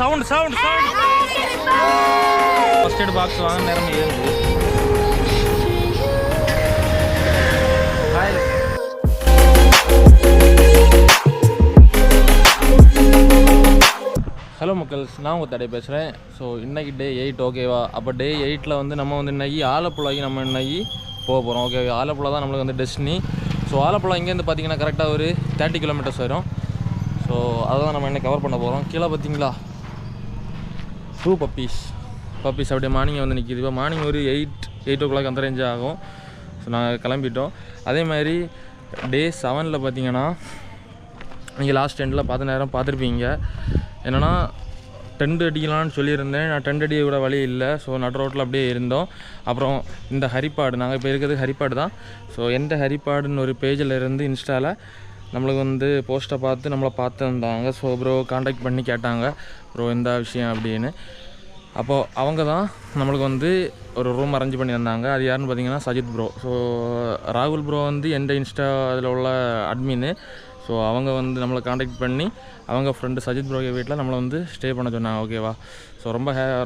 Sound first aid box வாங்க நேரம் இருந்து. ஹலோ மக்கள்ஸ், நான் உங்கள் தடை பேசுகிறேன். ஸோ இன்றைக்கி டே 8 ஓகேவா. அப்போ டே 8ல் வந்து நம்ம வந்து இன்றைக்கி ஆலப்புழாக்கு நம்ம இன்றைக்கி போக போகிறோம். ஓகே, ஆலப்புழா தான் நம்மளுக்கு வந்து டெஸ்டினி. ஸோ ஆலப்புழா இங்கேருந்து பார்த்தீங்கன்னா கரெக்டாக ஒரு 30 கிலோமீட்டர்ஸ் வரும். ஸோ அதை தான் நம்ம இன்னைக்கு கவர் பண்ண போகிறோம். கீழே பார்த்தீங்களா 2 பப்பீஸ் அப்படியே மார்னிங் வந்து நிற்கிது. இப்போ மார்னிங் ஒரு 8 o'clock அந்த ரேஞ்ச் ஆகும். ஸோ நாங்கள் கிளம்பிட்டோம். அதே மாதிரி டே 7ல் பார்த்தீங்கன்னா நீங்கள் லாஸ்ட் எண்டில் பார்த்துருப்பீங்க. என்னென்னா டென்ட் அடிக்கலான்னு சொல்லியிருந்தேன். நான் டென்ட் அடிக்க கூட வழி இல்லை. ஸோ நடு ரோட்டில் அப்படியே இருந்தோம். அப்புறம் இந்த ஹரிப்பாடு, நாங்கள் இப்போ இருக்கிறது ஹரிப்பாடு தான். ஸோ எந்த ஹரிப்பாடுன்னு ஒரு பேஜில் இருந்து இன்ஸ்டாவில் நம்மளுக்கு வந்து போஸ்ட்டை பார்த்து நம்மளை பார்த்துருந்தாங்க. ஸோ ப்ரோ காண்டாக்ட் பண்ணி கேட்டாங்க, ப்ரோ எந்த விஷயம் அப்படின்னு. அப்போது அவங்க தான் நம்மளுக்கு வந்து ஒரு ரூம் அரேஞ்ச் பண்ணி வந்தாங்க. அது யாருன்னு பார்த்தீங்கன்னா சஜித் ப்ரோ. ஸோ ராகுல் ப்ரோ வந்து எந்த இன்ஸ்டா அதில் உள்ள அட்மின்னு. ஸோ அவங்க வந்து நம்மளை காண்டாக்ட் பண்ணி அவங்க ஃப்ரெண்டு சஜித் ப்ரோ வீட்டில் நம்மளை வந்து ஸ்டே பண்ண சொன்னாங்க. ஓகேவா. ஸோ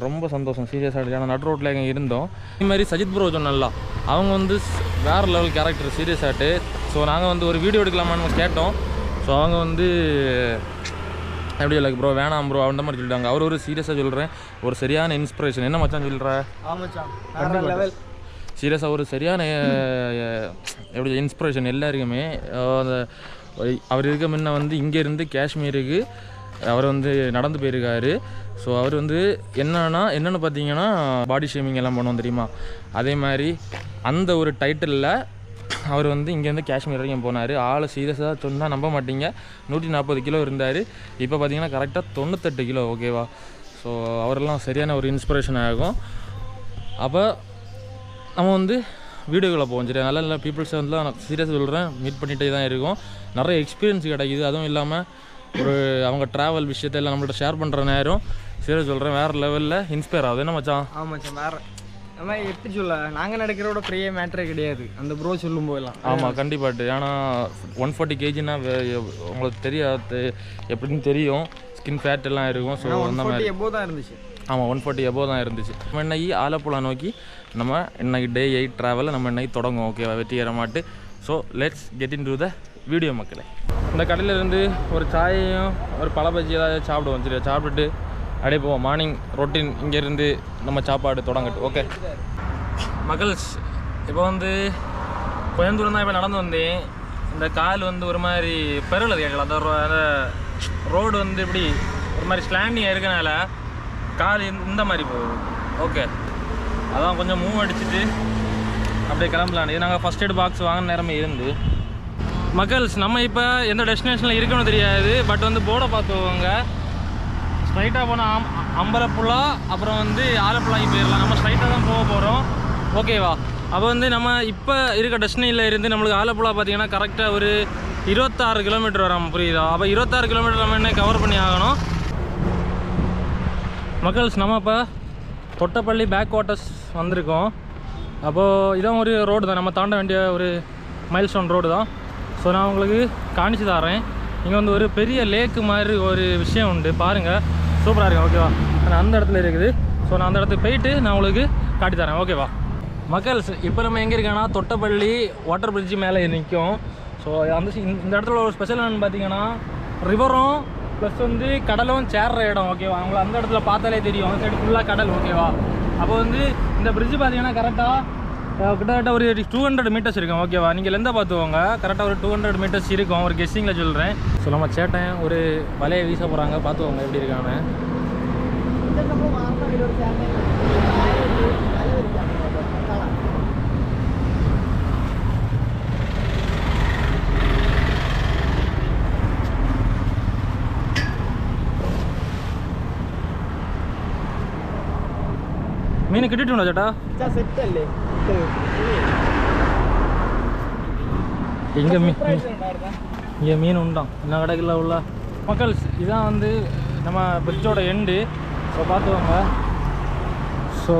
ரொம்ப சந்தோஷம், சீரியஸாக. ஏன்னா நடு ரோட்டில் எங்கே இருந்தோம். இதே மாதிரி சஜித் ப்ரோ சொன்னல, அவங்க வந்து வேறு லெவல் கேரக்டர், சீரியஸாகிட்டு. ஸோ நாங்கள் வந்து ஒரு வீடியோ எடுக்கலாமான்னு கேட்டோம். ஸோ அவங்க வந்து எப்படி இல்லை ப்ரோ வேணாம் ப்ரோ அந்த மாதிரி சொல்லிட்டாங்க. அவர் ஒரு சீரியஸாக சொல்கிறேன், ஒரு சரியான இன்ஸ்பிரேஷன். என்ன மச்சான் சொல்கிற? சீரியஸாக ஒரு சரியான எப்படி இன்ஸ்பிரேஷன் எல்லாருக்குமே. அவர் இருக்க முன்ன வந்து இங்கேருந்து காஷ்மீருக்கு அவர் வந்து நடந்து போயிருக்காரு. ஸோ அவர் வந்து என்னென்னு பார்த்தீங்கன்னா பாடி ஷேமிங் எல்லாம் பண்ணுவோம் தெரியுமா. அதே மாதிரி அந்த ஒரு டைட்டிலில் அவர் வந்து இங்கேருந்து காஷ்மீர் வரைக்கும் போனார். ஆளை சீரியஸாக சொன்னால் நம்ப மாட்டீங்க, 140 கிலோ இருந்தார். இப்போ பார்த்தீங்கன்னா கரெக்டாக 98 கிலோ. ஓகேவா. ஸோ அவரெல்லாம் சரியான ஒரு இன்ஸ்பிரேஷன் ஆகும். அப்போ நம்ம வந்து வீடியோக்களை போவோம். சரி, நல்ல பீப்புள்ஸை வந்து நான் சீரியஸாக சொல்கிறேன், மீட் பண்ணிகிட்டே தான் இருக்கும். நிறைய எக்ஸ்பீரியன்ஸ் கிடைக்குது. அதுவும் இல்லாமல் ஒரு அவங்க ட்ராவல் விஷயத்தையெல்லாம் நம்மள்ட்ட ஷேர் பண்ணுற நேரம் சீரியஸ் சொல்கிறேன் வேறு லெவலில் இன்ஸ்பயர் ஆகுது. என்ன மச்சான்? மச்சான் வேறு நம்ம எப்படி சொல்ல, நாங்கள் நடக்கிறோட பெரிய மேட்டரே கிடையாது அந்த ப்ரோ சொல்லும் போதெல்லாம். ஆமாம், கண்டிப்பாட்டு. ஏன்னா 140 kgனா உங்களுக்கு தெரியாது, எப்படின்னு தெரியும், ஸ்கின் ஃபேட் எல்லாம் இருக்கும். ஸோ அந்த மாதிரி எபோ தான் இருந்துச்சு. ஆமாம், 140 எபோ தான் இருந்துச்சு. நம்ம இன்னைக்கு ஆலப்புழா நோக்கி நம்ம இன்னைக்கு டே 8 ட்ராவலில் நம்ம இன்னைக்கு தொடங்குவோம். ஓகேவா, வெற்றிகரமாட்டு. So let's get into the video மக்களே. இந்த கடையிலேருந்து ஒரு சாயையும் ஒரு பழ பஜ்ஜி ஏதாவது சாப்பிடுவோம். சரி, சாப்பிட்டுட்டு அப்படியே போவோம். மார்னிங் ரொட்டீன் இங்கேருந்து நம்ம சாப்பாடு தொடங்கட்டும். ஓகே மக்கள்ஸ், இப்போ வந்து கொஞ்சம் தூரம் தான் இப்போ நடந்து வந்தேன். இந்த கால் வந்து ஒரு மாதிரி பெருளது கேட்கலாம். அந்த ரோடு வந்து இப்படி ஒரு மாதிரி ஸ்லாண்டிங்காக இருக்கனால கால் இந்த மாதிரி போகுது. ஓகே, அதான் கொஞ்சம் மூவ் அடிச்சுட்டு அப்படியே கிளம்பலான்னு. நாங்கள் ஃபஸ்ட் எய்ட் பாக்ஸ் வாங்கின நேரமே இருந்து. மக்கள்ஸ், நம்ம இப்போ எந்த டெஸ்டினேஷனில் இருக்கணும்னு தெரியாது. பட் வந்து போர்டை பார்த்துவோங்க. ஸ்ட்ரைட்டாக போனால் அம்பலப்புழா, அப்புறம் வந்து ஆலப்புழாக்கு போயிடலாம். நம்ம ஸ்ட்ரைட்டாக தான் போக போகிறோம். ஓகேவா. அப்போ வந்து நம்ம இப்போ இருக்க டெஸ்டினியில் இருந்து நம்மளுக்கு ஆலப்புழா பார்த்திங்கன்னா கரெக்டாக ஒரு 26 கிலோமீட்டர் வரோம். புரியுதா? அப்போ 26 கிலோமீட்டர் நம்ம என்ன கவர் பண்ணி ஆகணும். மக்கள்ஸ், நம்ம இப்போ தொட்டப்பள்ளி பேக் வாட்டர்ஸ் வந்திருக்கோம். அப்போது இதான் ஒரு ரோடு தான், நம்ம தாண்ட வேண்டிய ஒரு மைல் ஸ்டோன் ரோடு தான். ஸோ நான் உங்களுக்கு காணிச்சு தரேன். இங்கே வந்து ஒரு பெரிய லேக்கு மாதிரி ஒரு விஷயம் உண்டு, பாருங்கள், சூப்பராக இருக்கும். ஓகேவா, அந்த இடத்துல இருக்குது. ஸோ நான் அந்த இடத்துக்கு போயிட்டு நான் உங்களுக்கு காட்டி தரேன். ஓகேவா மக்கள்ஸ், இப்போ நம்ம எங்கே இருக்கோன்னா தொட்டப்பள்ளி வாட்டர் பிரிட்ஜு மேலே நிற்கும். ஸோ இந்த இடத்துல ஒரு ஸ்பெஷல் என்னென்னு பார்த்தீங்கன்னா ரிவரும் ப்ளஸ் வந்து கடலும் சேர்ற இடம். ஓகேவா, அவங்கள அந்த இடத்துல பார்த்தாலே தெரியும், அந்த சைடு ஃபுல்லாக கடல். ஓகேவா. அப்போ வந்து இந்த பிரிட்ஜு பார்த்தீங்கன்னா கரெக்டாக கிட்டத்தட்ட ஒரு 200 மீட்டர்ஸ் இருக்கும். ஓகேவா, நீங்கள் எந்த பார்த்துவோங்க, கரெக்டாக ஒரு 200 மீட்டர்ஸ் இருக்கும். ஒரு கெஸ்ஸிங்கில் சொல்கிறேன். ஸோ நம்ம சேட்டன் ஒரு வலையை வீச போகிறாங்க, பார்த்துவோங்க எப்படி இருக்காங்க. மீன் கிட்டிட்டுண்டா ചേട്ടാ? സെറ്റല്ലേ இங்கே மீன் உண்டாம், என்ன கடைக்குள்ள உள்ள. மக்கள்ஸ், இதான் வந்து நம்ம பிரிட்ஜோட எண்டு. ஸோ பார்த்துவாங்க. ஸோ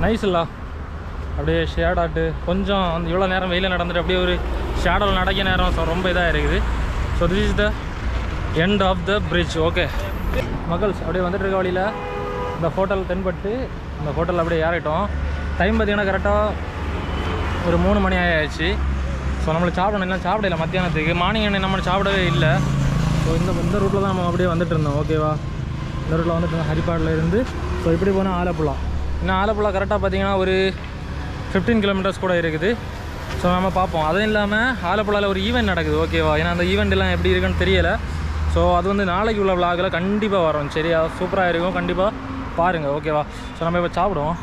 நைஸ் இல்லை, அப்படியே ஷேடாட்டு கொஞ்சம் அந்த இவ்வளோ நேரம் வெயில நடந்துட்டு அப்படியே ஒரு ஷேடோவில் நடக்க நேரம் ஸோ ரொம்ப இதாக இருக்குது. So this is the end of the bridge. Okay மக்கள்ஸ், அப்படியே வந்துட்டு இருக்க வழியில் இந்த ஹோட்டல் தென்பட்டு இந்த ஹோட்டலில் அப்படியே ஏறிட்டோம். டைம் பார்த்திங்கன்னா கரெக்டாக ஒரு 3 மணி ஆயிடுச்சு. ஸோ நம்மளுக்கு சாப்பிடணும், இல்லை சாப்பிடல மத்தியானத்துக்கு. மார்னிங் நம்ம சாப்பிடவே இல்லை. ஸோ இந்த ரூட்டில் தான் நம்ம அப்படியே வந்துட்டு இருந்தோம். ஓகேவா, இந்த ரூட்டில் வந்துட்டு இருந்தோம் ஹரிப்பாடில் இருந்து. ஸோ இப்படி போனால் ஆலப்புழா. இன்னும் ஆலப்புழா கரெக்டாக பார்த்திங்கன்னா ஒரு 15 கிலோமீட்டர்ஸ் கூட இருக்குது. ஸோ நம்ம பார்ப்போம். அதுவும் இல்லாமல் ஆலப்புழாவில் ஒரு ஈவெண்ட் நடக்குது. ஓகேவா, ஏன்னா அந்த ஈவெண்ட்லாம் எப்படி இருக்குன்னு தெரியலை. ஸோ அது வந்து நாளைக்கு உள்ள விலாகில் கண்டிப்பாக வரும். சரியா, சூப்பராக இருக்கும், கண்டிப்பாக பாருங்கள். ஓகேவா, ஸோ நம்ம இப்போ சாப்பிடுவோம்.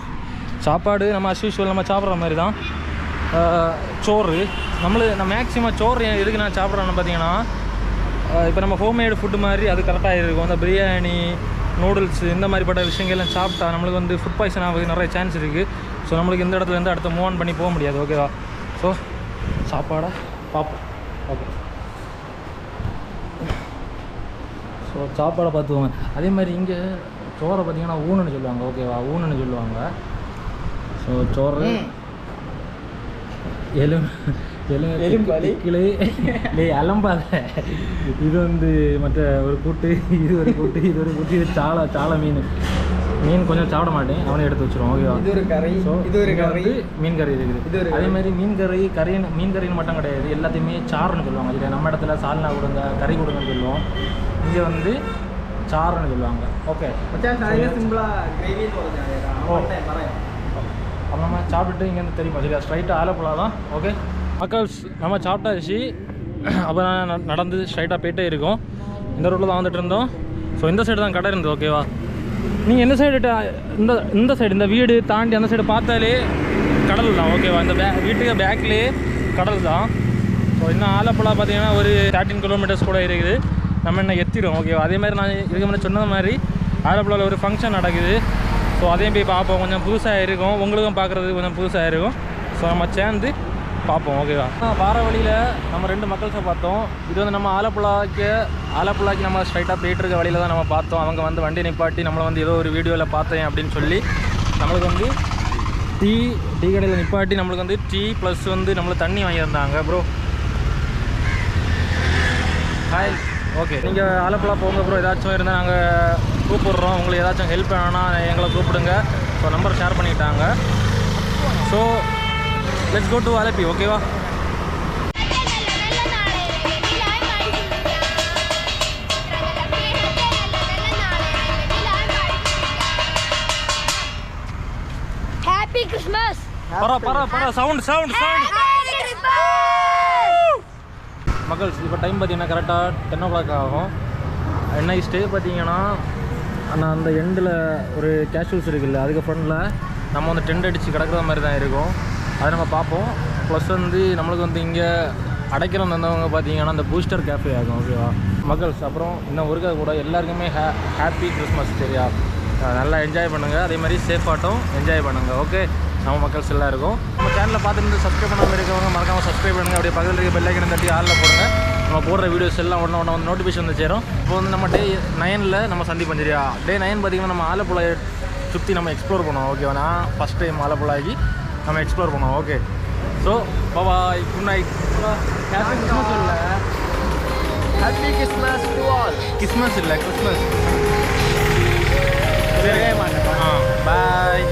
சாப்பாடு நம்ம அஸ்யூஷுவல் நம்ம சாப்பிட்ற மாதிரி தான். சோறு நான் மேக்ஸிமம் சோறு எதுக்கு நான் சாப்பிட்றேன்னு பார்த்தீங்கன்னா, இப்போ நம்ம ஹோம்மேடு ஃபுட்டு மாதிரி அது கரெக்டாக இருக்கும். அந்த பிரியாணி, நூடுல்ஸ் இந்த மாதிரிப்பட்ட விஷயங்கள்லாம் சாப்பிட்டா நம்மளுக்கு வந்து ஃபுட் பாய்சன் ஆகுது நிறைய சான்ஸ் இருக்குது. ஸோ நம்மளுக்கு இந்த இடத்துல இருந்து அடுத்து மூவ் ஆன் பண்ணி போக முடியாது. ஓகேவா, ஸோ சாப்பாடை பார்ப்போம். ஓகே, ஸோ சாப்பாடை பார்த்துக்கோங்க. அதே மாதிரி இங்கே சோறை பார்த்திங்கன்னா ஊனுன்னு சொல்லுவாங்க. ஓகேவா, ஊனுன்னு சொல்லுவாங்க. ஸோ சோறு எலும்பு அலம்பாத. இது வந்து மற்ற ஒரு கூட்டு, இது ஒரு கூட்டு, இது ஒரு கூட்டு. இது சாலை மீன் கொஞ்சம் சாப்பிட மாட்டேன், அவனை எடுத்து வச்சுருவோம். ஓகேவா, இது ஒரு கறி, இது ஒரு கறி, மீன் கறி இருக்குது. அதே மாதிரி மீன் கறின்னு மட்டும் கிடையாது, எல்லாத்தையுமே சாறுன்னு சொல்லுவாங்க. இல்லை நம்ம இடத்துல சால்னா கொடுங்க, கறி கொடுங்கன்னு சொல்லுவோம். இங்கே வந்து சாறுன்னு சொல்லுவாங்க. ஓகே, அப்போ நம்ம சாப்பிட்டுட்டு இங்கேருந்து தெரியுமா சரியா ஸ்ட்ரைட்டாக ஆலப்புழா தான். ஓகே மக்கள்ஸ், நம்ம சாப்பிட்டாச்சு. அப்போ நடந்து ஸ்ட்ரைட்டாக போயிட்டே இருக்கோம். இந்த ரோட்டில் தான் வந்துட்டு இருந்தோம். ஸோ இந்த சைடு தான் கடை இருந்தது. ஓகேவா, நீங்கள் எந்த சைடு இந்த சைடு இந்த வீடு தாண்டி அந்த சைடு பார்த்தாலே கடல் தான். ஓகேவா, இந்த வீட்டுக்கு பேக்லேயே கடல் தான். ஸோ இன்னும் ஆலப்புழா பார்த்தீங்கன்னா ஒரு 13 கிலோமீட்டர்ஸ் கூட இருக்குது. நம்ம என்ன எத்திடும். ஓகேவா, அதே மாதிரி நான் இதுக்கு முன்னாடி சொன்னது மாதிரி ஆலப்புழாவில் ஒரு ஃபங்க்ஷன் நடக்குது. ஸோ அதையும் போய் பார்ப்போம். கொஞ்சம் புதுசாக இருக்கும், உங்களுக்கும் பார்க்குறது கொஞ்சம் புதுசாக இருக்கும். ஸோ நம்ம சேர்ந்து பார்ப்போம். ஓகேவா, வார வழியில் நம்ம 2 மக்கள்ஸை பார்த்தோம். இது வந்து நம்ம ஆலப்புழாக்கு நம்ம ஸ்ட்ரைட்டாக போயிட்டு இருக்க வழியில் தான் நம்ம பார்த்தோம். அவங்க வந்து வண்டி நிப்பாட்டி நம்மளை வந்து ஏதோ ஒரு வீடியோவில் பார்த்தேன் அப்படின்னு சொல்லி நம்மளுக்கு வந்து டீ கடையில் நிப்பாட்டி நம்மளுக்கு வந்து டீ ப்ளஸ் வந்து நம்மளுக்கு தண்ணி வாங்கியிருந்தாங்க. Bro hi. ஓகே, நீங்கள் ஆலப்புழா போங்க ப்ரோ. ஏதாச்சும் இருந்தால் நாங்கள் கூப்பிட்றோம். உங்களுக்கு ஏதாச்சும் ஹெல்ப் வேணும்னா எங்களை கூப்பிடுங்க. ஸோ நம்பர் ஷேர் பண்ணிட்டாங்க. So let's go to Alleppey. ஓகேவா, Happy Christmas. பரா சவுண்ட் மக்கள்ஸ். இப்போ டைம் பார்த்தீங்கன்னா கரெக்டாக 10 o'clock ஆகும். இன்னைக்கு ஸ்டே பார்த்தீங்கன்னா அந்த எண்டில் ஒரு கேஷுவல்ஸ் இருக்குல்ல, அதுக்கு ஃப்ரண்டில் நம்ம வந்து டென்ட் அடித்து கிடக்கிற மாதிரி தான் இருக்கும். அதை நம்ம பார்ப்போம். ப்ளஸ் வந்து நம்மளுக்கு வந்து இங்கே அடைக்கிறோம் வந்தவங்க பார்த்தீங்கன்னா அந்த பூஸ்டர் கேஃபே ஆகும். ஓகேவா மக்கள்ஸ், அப்புறம் இன்னும் ஒருக்க கூட எல்லாருக்குமே ஹாப்பி கிறிஸ்மஸ். சரியா, நல்லா என்ஜாய் பண்ணுங்கள். அதே மாதிரி சேஃபாட்டும் என்ஜாய் பண்ணுங்கள். ஓகே, நம்ம மக்கள்ஸ் எல்லாம் இருக்கும். நம்ம சேனலில் பார்த்துட்டு சப்ஸ்கிரைப் பண்ணாமல் இருக்கவங்க மறக்காமல் சப்ஸ்கிரைப் பண்ணுங்கள். அப்படியே பக்கத்தில் இருக்க பெல் ஐக்கனை தட்டி ஆளில் போடுங்க. நம்ம போடுற வீடியோஸ் எல்லாம் ஒன்று வந்து நோட்டிஃபிகேஷன் வந்து சேரும். இப்போ வந்து நம்ம டே 9ல் நம்ம சந்திப்போம். சரியா, டே 9 பார்த்திங்கன்னா நம்ம ஆலப்புழா சுற்றி நம்ம எக்ஸ்ப்ளோர் பண்ணுவோம். ஓகேவா, நான் ஃபஸ்ட் டைம் ஆலப்புழாக்கி நம்ம எக்ஸ்ப்ளோர் பண்ணுவோம். Okay, so bye, good night. Happy Christmas இல்லை, happy Christmas to all. Christmas இல்லை, கிறிஸ்மஸ். மாட்டேன். பாய்.